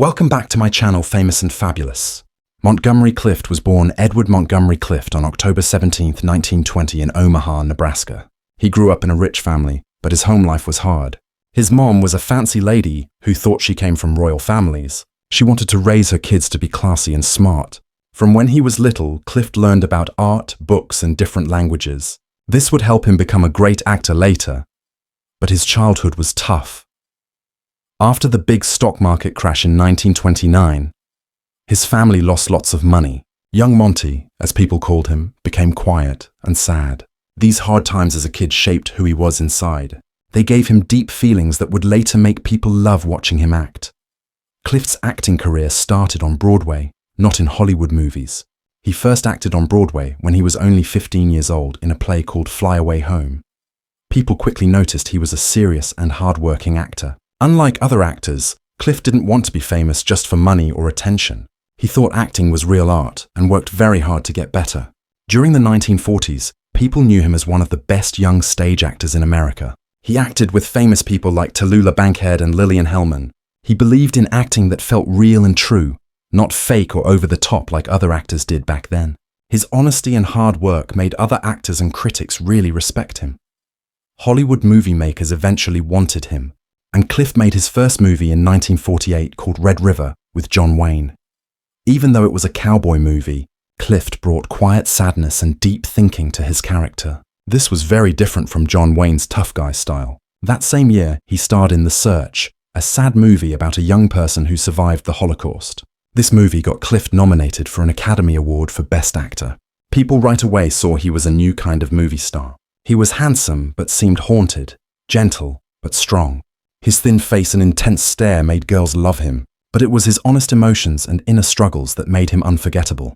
Welcome back to my channel, Famous and Fabulous. Montgomery Clift was born Edward Montgomery Clift on October 17, 1920 in Omaha, Nebraska. He grew up in a rich family, but his home life was hard. His mom was a fancy lady who thought she came from royal families. She wanted to raise her kids to be classy and smart. From when he was little, Clift learned about art, books, and different languages. This would help him become a great actor later. But his childhood was tough. After the big stock market crash in 1929, his family lost lots of money. Young Monty, as people called him, became quiet and sad. These hard times as a kid shaped who he was inside. They gave him deep feelings that would later make people love watching him act. Clift's acting career started on Broadway, not in Hollywood movies. He first acted on Broadway when he was only 15 years old in a play called Fly Away Home. People quickly noticed he was a serious and hard-working actor. Unlike other actors, Clift didn't want to be famous just for money or attention. He thought acting was real art and worked very hard to get better. During the 1940s, people knew him as one of the best young stage actors in America. He acted with famous people like Tallulah Bankhead and Lillian Hellman. He believed in acting that felt real and true, not fake or over the top like other actors did back then. His honesty and hard work made other actors and critics really respect him. Hollywood movie makers eventually wanted him, and Clift made his first movie in 1948 called Red River with John Wayne. Even though it was a cowboy movie, Clift brought quiet sadness and deep thinking to his character. This was very different from John Wayne's tough guy style. That same year, he starred in The Search, a sad movie about a young person who survived the Holocaust. This movie got Clift nominated for an Academy Award for Best Actor. People right away saw he was a new kind of movie star. He was handsome but seemed haunted, gentle but strong. His thin face and intense stare made girls love him, but it was his honest emotions and inner struggles that made him unforgettable.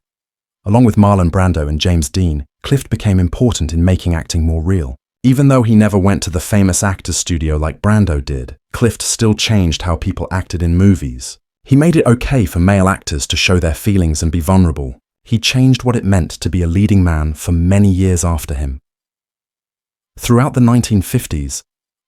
Along with Marlon Brando and James Dean, Clift became important in making acting more real. Even though he never went to the famous actor's studio like Brando did, Clift still changed how people acted in movies. He made it okay for male actors to show their feelings and be vulnerable. He changed what it meant to be a leading man for many years after him. Throughout the 1950s,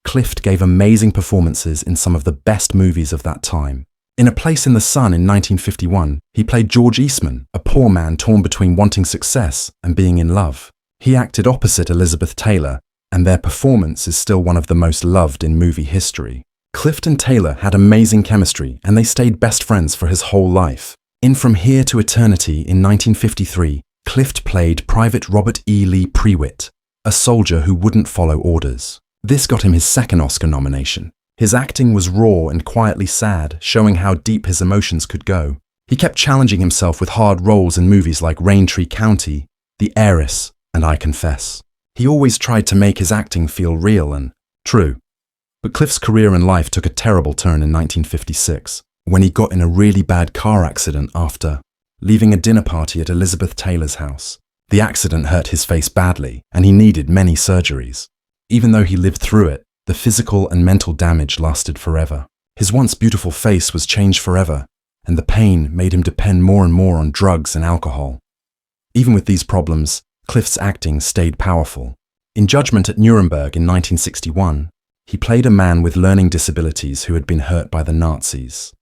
Clift gave amazing performances in some of the best movies of that time. In A Place in the Sun in 1951, he played George Eastman, a poor man torn between wanting success and being in love. He acted opposite Elizabeth Taylor, and their performance is still one of the most loved in movie history. Clift and Taylor had amazing chemistry, and they stayed best friends for his whole life. In From Here to Eternity in 1953, Clift played Private Robert E. Lee Prewitt, a soldier who wouldn't follow orders. This got him his second Oscar nomination. His acting was raw and quietly sad, showing how deep his emotions could go. He kept challenging himself with hard roles in movies like Raintree County, The Heiress, and I Confess. He always tried to make his acting feel real and true. But Clift's career and life took a terrible turn in 1956, when he got in a really bad car accident after leaving a dinner party at Elizabeth Taylor's house. The accident hurt his face badly, and he needed many surgeries. Even though he lived through it, the physical and mental damage lasted forever. His once beautiful face was changed forever, and the pain made him depend more and more on drugs and alcohol. Even with these problems, Clift's acting stayed powerful. In Judgment at Nuremberg in 1961, he played a man with learning disabilities who had been hurt by the Nazis.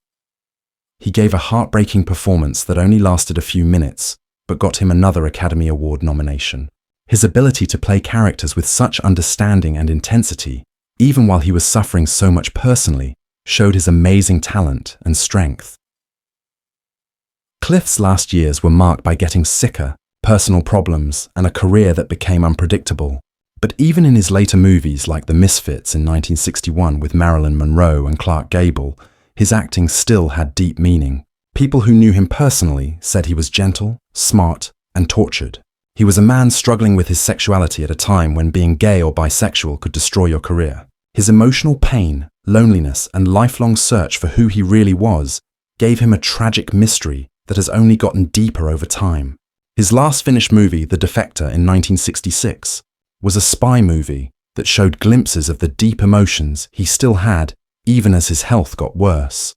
He gave a heartbreaking performance that only lasted a few minutes, but got him another Academy Award nomination. His ability to play characters with such understanding and intensity, even while he was suffering so much personally, showed his amazing talent and strength. Clift's last years were marked by getting sicker, personal problems, and a career that became unpredictable. But even in his later movies like The Misfits in 1961 with Marilyn Monroe and Clark Gable, his acting still had deep meaning. People who knew him personally said he was gentle, smart, and tortured. He was a man struggling with his sexuality at a time when being gay or bisexual could destroy your career. His emotional pain, loneliness, and lifelong search for who he really was gave him a tragic mystery that has only gotten deeper over time. His last finished movie, The Defector in 1966, was a spy movie that showed glimpses of the deep emotions he still had even as his health got worse.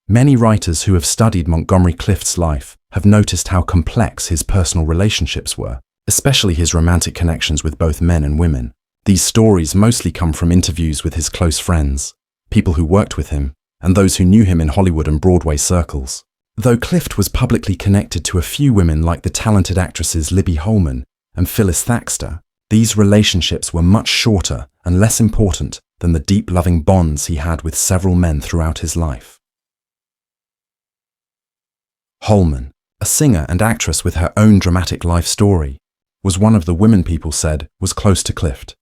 Many writers who have studied Montgomery Clift's life have noticed how complex his personal relationships were, especially his romantic connections with both men and women. These stories mostly come from interviews with his close friends, people who worked with him, and those who knew him in Hollywood and Broadway circles. Though Clift was publicly connected to a few women like the talented actresses Libby Holman and Phyllis Thaxter, these relationships were much shorter and less important than the deep loving bonds he had with several men throughout his life. Holman, a singer and actress with her own dramatic life story, was one of the women people said was close to Clift.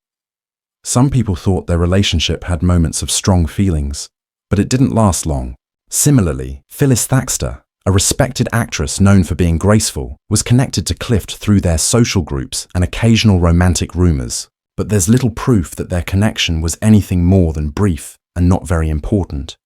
Some people thought their relationship had moments of strong feelings, but it didn't last long. Similarly, Phyllis Thaxter, a respected actress known for being graceful, was connected to Clift through their social groups and occasional romantic rumors, but there's little proof that their connection was anything more than brief and not very important.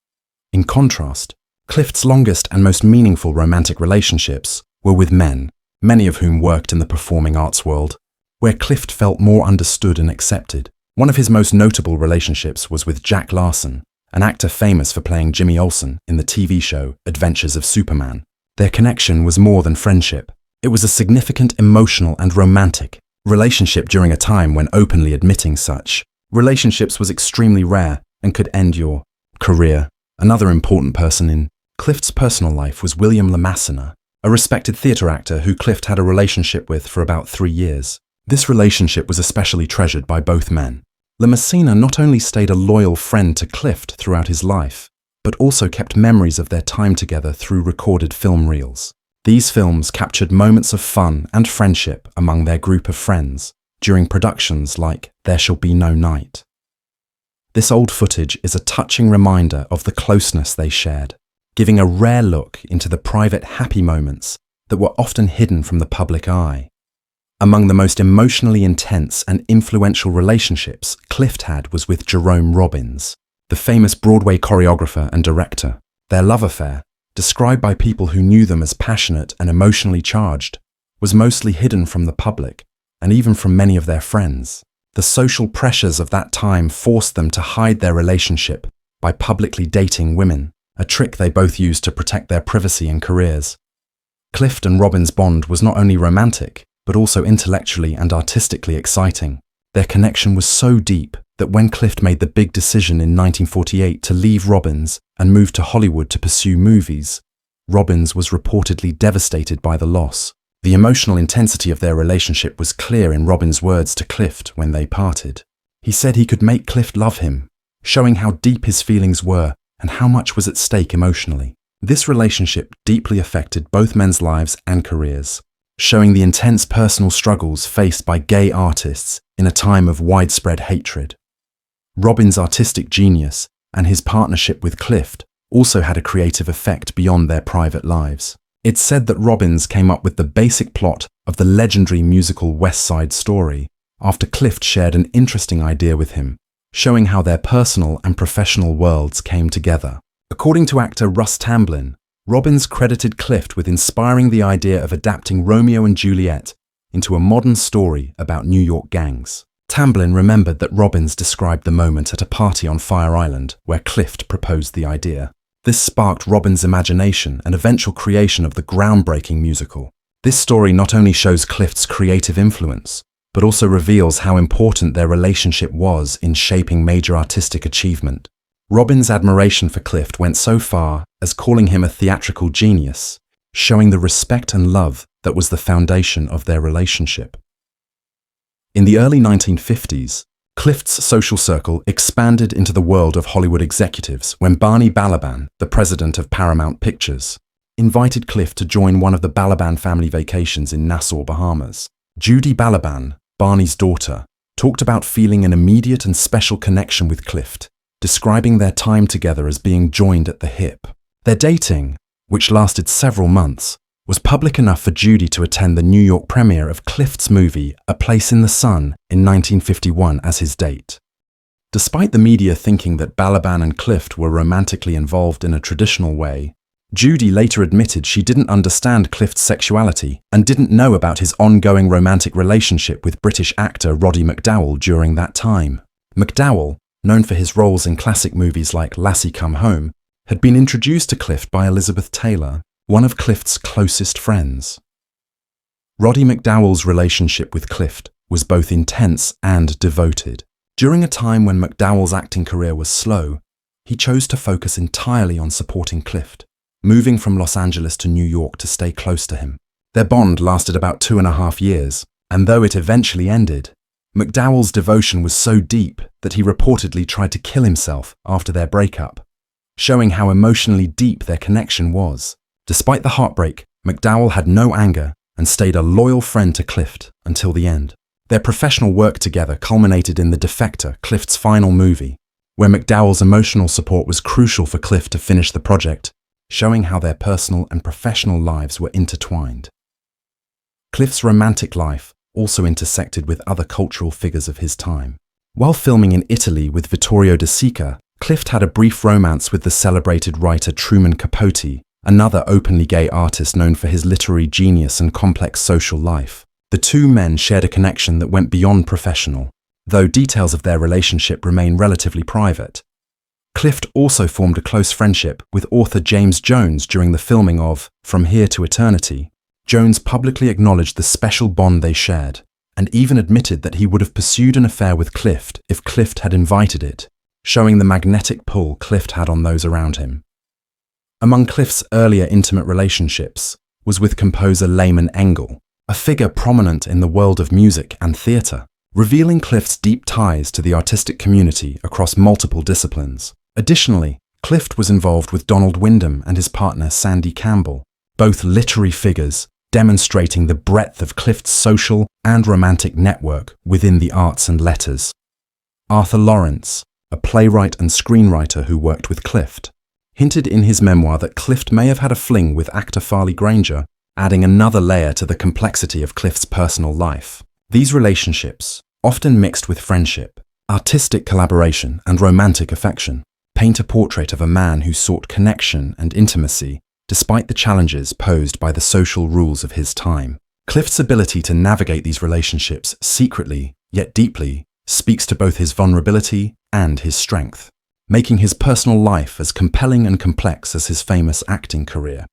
In contrast, Clift's longest and most meaningful romantic relationships were with men, many of whom worked in the performing arts world, where Clift felt more understood and accepted. One of his most notable relationships was with Jack Larson, an actor famous for playing Jimmy Olsen in the TV show Adventures of Superman. Their connection was more than friendship. It was a significant emotional and romantic relationship during a time when openly admitting such relationships was extremely rare and could end your career. Another important person in Clift's personal life was William Lamassina, a respected theatre actor who Clift had a relationship with for about 3 years. This relationship was especially treasured by both men. Lamassina not only stayed a loyal friend to Clift throughout his life, but also kept memories of their time together through recorded film reels. These films captured moments of fun and friendship among their group of friends during productions like There Shall Be No Night. This old footage is a touching reminder of the closeness they shared, giving a rare look into the private happy moments that were often hidden from the public eye. Among the most emotionally intense and influential relationships Clift had was with Jerome Robbins, the famous Broadway choreographer and director. Their love affair, described by people who knew them as passionate and emotionally charged, was mostly hidden from the public and even from many of their friends. The social pressures of that time forced them to hide their relationship by publicly dating women, a trick they both used to protect their privacy and careers. Clift and Robbins' bond was not only romantic, but also intellectually and artistically exciting. Their connection was so deep that when Clift made the big decision in 1948 to leave Robbins and move to Hollywood to pursue movies, Robbins was reportedly devastated by the loss. The emotional intensity of their relationship was clear in Robbins' words to Clift when they parted. He said he could make Clift love him, showing how deep his feelings were and how much was at stake emotionally. This relationship deeply affected both men's lives and careers, showing the intense personal struggles faced by gay artists in a time of widespread hatred. Robbins' artistic genius and his partnership with Clift also had a creative effect beyond their private lives. It's said that Robbins came up with the basic plot of the legendary musical West Side Story after Clift shared an interesting idea with him, showing how their personal and professional worlds came together. According to actor Russ Tamblyn, Robbins credited Clift with inspiring the idea of adapting Romeo and Juliet into a modern story about New York gangs. Tamblyn remembered that Robbins described the moment at a party on Fire Island where Clift proposed the idea. This sparked Robbins' imagination and eventual creation of the groundbreaking musical. This story not only shows Clift's creative influence, but also reveals how important their relationship was in shaping major artistic achievement. Robbins' admiration for Clift went so far as calling him a theatrical genius, showing the respect and love that was the foundation of their relationship. In the early 1950s, Clift's social circle expanded into the world of Hollywood executives when Barney Balaban, the president of Paramount Pictures, invited Clift to join one of the Balaban family vacations in Nassau, Bahamas. Judy Balaban, Barney's daughter, talked about feeling an immediate and special connection with Clift, describing their time together as being joined at the hip. Their dating, which lasted several months, was public enough for Judy to attend the New York premiere of Clift's movie A Place in the Sun in 1951 as his date. Despite the media thinking that Balaban and Clift were romantically involved in a traditional way, Judy later admitted she didn't understand Clift's sexuality and didn't know about his ongoing romantic relationship with British actor Roddy McDowall during that time. McDowall, known for his roles in classic movies like Lassie Come Home, had been introduced to Clift by Elizabeth Taylor, one of Clift's closest friends. Roddy McDowall's relationship with Clift was both intense and devoted. During a time when McDowall's acting career was slow, he chose to focus entirely on supporting Clift, moving from Los Angeles to New York to stay close to him. Their bond lasted about 2.5 years, and though it eventually ended, McDowell's devotion was so deep that he reportedly tried to kill himself after their breakup, showing how emotionally deep their connection was. Despite the heartbreak, McDowell had no anger and stayed a loyal friend to Clift until the end. Their professional work together culminated in The Defector, Clift's final movie, where McDowell's emotional support was crucial for Clift to finish the project, showing how their personal and professional lives were intertwined. Clift's romantic life also intersected with other cultural figures of his time. While filming in Italy with Vittorio De Sica, Clift had a brief romance with the celebrated writer Truman Capote, another openly gay artist known for his literary genius and complex social life. The two men shared a connection that went beyond professional, though details of their relationship remain relatively private. Clift also formed a close friendship with author James Jones during the filming of From Here to Eternity. Jones publicly acknowledged the special bond they shared, and even admitted that he would have pursued an affair with Clift if Clift had invited it, showing the magnetic pull Clift had on those around him. Among Clift's earlier intimate relationships was with composer Lehman Engel, a figure prominent in the world of music and theatre, revealing Clift's deep ties to the artistic community across multiple disciplines. Additionally, Clift was involved with Donald Wyndham and his partner Sandy Campbell, both literary figures demonstrating the breadth of Clift's social and romantic network within the arts and letters. Arthur Lawrence, a playwright and screenwriter who worked with Clift, hinted in his memoir that Clift may have had a fling with actor Farley Granger, adding another layer to the complexity of Clift's personal life. These relationships, often mixed with friendship, artistic collaboration, and romantic affection, paint a portrait of a man who sought connection and intimacy despite the challenges posed by the social rules of his time. Clift's ability to navigate these relationships secretly, yet deeply, speaks to both his vulnerability and his strength, making his personal life as compelling and complex as his famous acting career.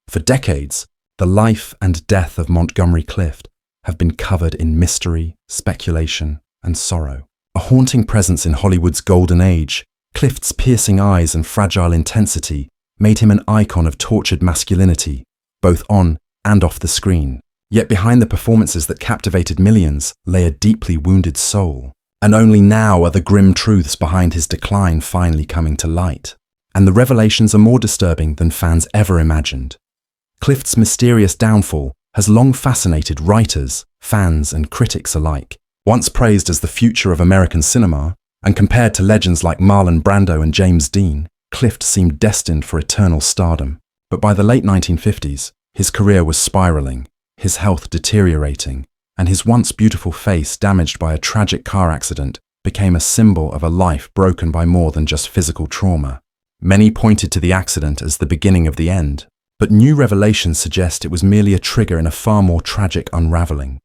For decades, the life and death of Montgomery Clift have been covered in mystery, speculation, and sorrow. A haunting presence in Hollywood's golden age, Clift's piercing eyes and fragile intensity made him an icon of tortured masculinity, both on and off the screen. Yet behind the performances that captivated millions lay a deeply wounded soul. And only now are the grim truths behind his decline finally coming to light. And the revelations are more disturbing than fans ever imagined. Clift's mysterious downfall has long fascinated writers, fans, and critics alike. Once praised as the future of American cinema, and compared to legends like Marlon Brando and James Dean, Clift seemed destined for eternal stardom. But by the late 1950s, his career was spiraling, his health deteriorating, and his once beautiful face, damaged by a tragic car accident, became a symbol of a life broken by more than just physical trauma. Many pointed to the accident as the beginning of the end, but new revelations suggest it was merely a trigger in a far more tragic unraveling.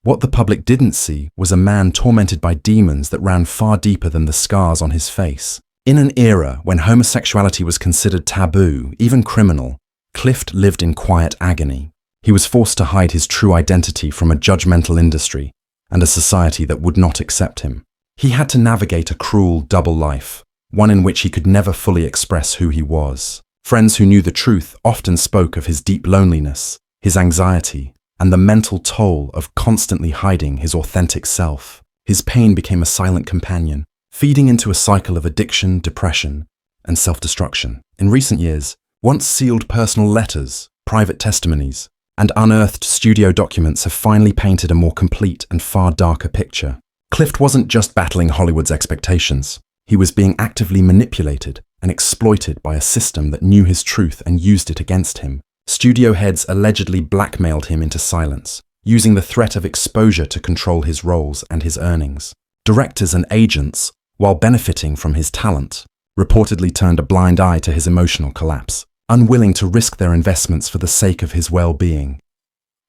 What the public didn't see was a man tormented by demons that ran far deeper than the scars on his face. In an era when homosexuality was considered taboo, even criminal, Clift lived in quiet agony. He was forced to hide his true identity from a judgmental industry and a society that would not accept him. He had to navigate a cruel double life, one in which he could never fully express who he was. Friends who knew the truth often spoke of his deep loneliness, his anxiety, and the mental toll of constantly hiding his authentic self. His pain became a silent companion, feeding into a cycle of addiction, depression, and self-destruction. In recent years, once sealed personal letters, private testimonies, and unearthed studio documents have finally painted a more complete and far darker picture. Clift wasn't just battling Hollywood's expectations. He was being actively manipulated and exploited by a system that knew his truth and used it against him. Studio heads allegedly blackmailed him into silence, using the threat of exposure to control his roles and his earnings. Directors and agents, while benefiting from his talent, reportedly turned a blind eye to his emotional collapse, unwilling to risk their investments for the sake of his well-being.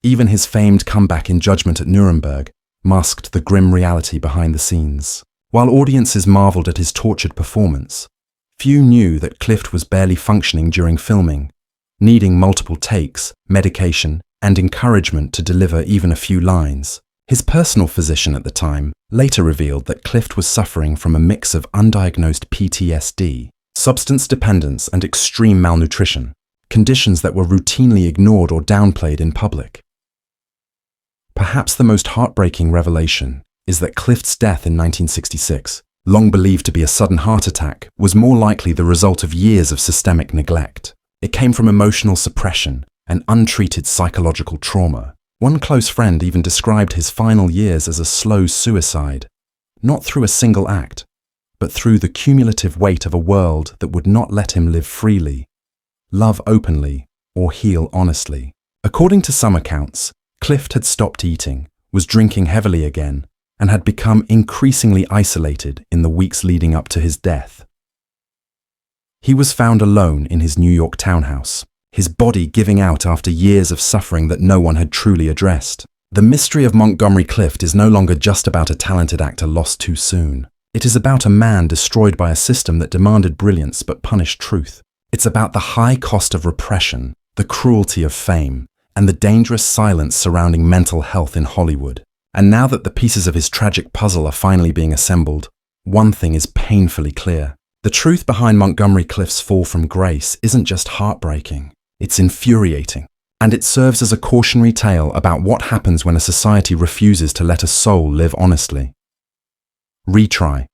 Even his famed comeback in Judgment at Nuremberg masked the grim reality behind the scenes. While audiences marveled at his tortured performance, few knew that Clift was barely functioning during filming, needing multiple takes, medication, and encouragement to deliver even a few lines. His personal physician at the time later revealed that Clift was suffering from a mix of undiagnosed PTSD, substance dependence and extreme malnutrition, conditions that were routinely ignored or downplayed in public. Perhaps the most heartbreaking revelation is that Clift's death in 1966, long believed to be a sudden heart attack, was more likely the result of years of systemic neglect. It came from emotional suppression and untreated psychological trauma. One close friend even described his final years as a slow suicide, not through a single act, but through the cumulative weight of a world that would not let him live freely, love openly, or heal honestly. According to some accounts, Clift had stopped eating, was drinking heavily again, and had become increasingly isolated in the weeks leading up to his death. He was found alone in his New York townhouse, his body giving out after years of suffering that no one had truly addressed. The mystery of Montgomery Clift is no longer just about a talented actor lost too soon. It is about a man destroyed by a system that demanded brilliance but punished truth. It's about the high cost of repression, the cruelty of fame, and the dangerous silence surrounding mental health in Hollywood. And now that the pieces of his tragic puzzle are finally being assembled, one thing is painfully clear. The truth behind Montgomery Clift's fall from grace isn't just heartbreaking, it's infuriating. And it serves as a cautionary tale about what happens when a society refuses to let a soul live honestly. Retry.